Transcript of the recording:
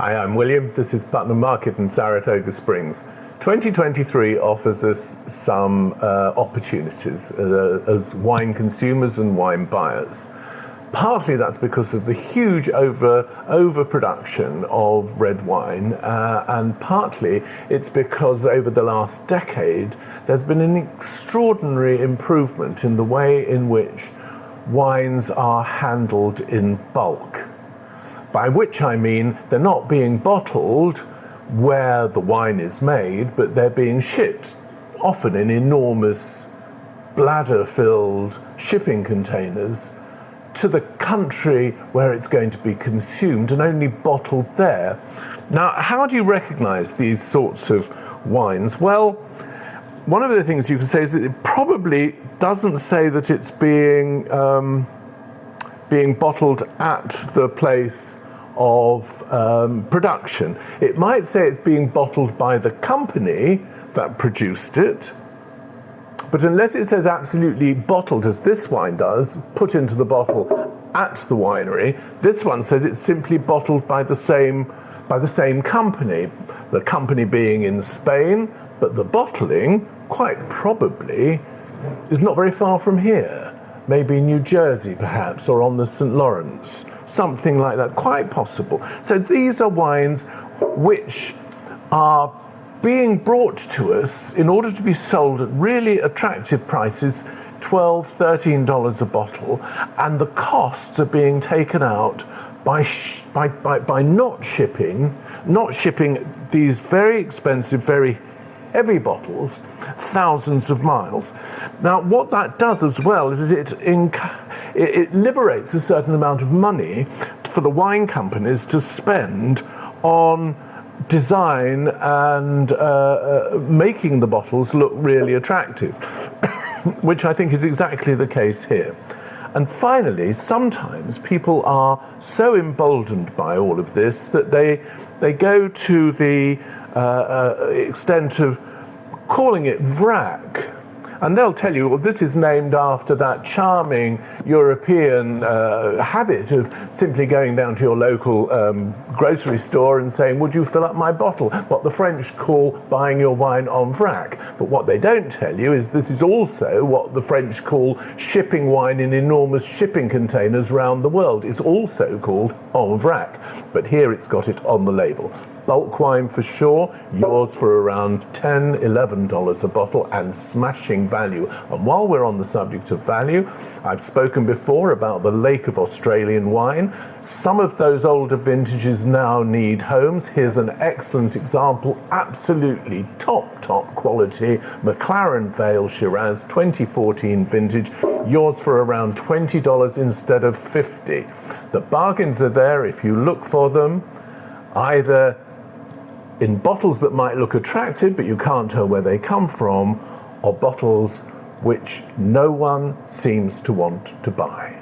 Hi, I'm William. This is Putnam Market in Saratoga Springs. 2023 offers us some opportunities as wine consumers and wine buyers. Partly that's because of the huge overproduction of red wine, and partly it's because over the last decade there's been an extraordinary improvement in the way in which wines are handled in bulk. By which I mean they're not being bottled where the wine is made, but they're being shipped, often in enormous bladder-filled shipping containers, to the country where it's going to be consumed and only bottled there. Now, how do you recognize these sorts of wines? Well, one of the things you can say is that it probably doesn't say that it's being bottled at the place of production. It might say it's being bottled by the company that produced it, but unless it says absolutely bottled, as this wine does, put into the bottle at the winery, this one says it's simply bottled by the same company, the company being in Spain, but the bottling quite probably is not very far from here. Maybe New Jersey perhaps, or on the St. Lawrence, something like that, quite possible. So these are wines which are being brought to us in order to be sold at really attractive prices, $12, $13 a bottle, and the costs are being taken out by not shipping these very expensive, very heavy bottles thousands of miles. Now, what that does as well is it liberates a certain amount of money for the wine companies to spend on design and making the bottles look really attractive, which I think is exactly the case here. And finally, sometimes people are so emboldened by all of this that they go to the extent of calling it vrac. And they'll tell you, well, this is named after that charming European habit of simply going down to your local grocery store and saying, would you fill up my bottle? What the French call buying your wine en vrac. But what they don't tell you is this is also what the French call shipping wine in enormous shipping containers around the world. It's also called en vrac. But here it's got it on the label. Bulk wine for sure, yours for around $10, $11 a bottle, and smashing value. And while we're on the subject of value, I've spoken before about the Lake of Australian wine. Some of those older vintages now need homes. Here's an excellent example, absolutely top quality, McLaren Vale Shiraz, 2014 vintage, yours for around $20 instead of $50. The bargains are there if you look for them, either in bottles that might look attractive, but you can't tell where they come from, or bottles which no one seems to want to buy.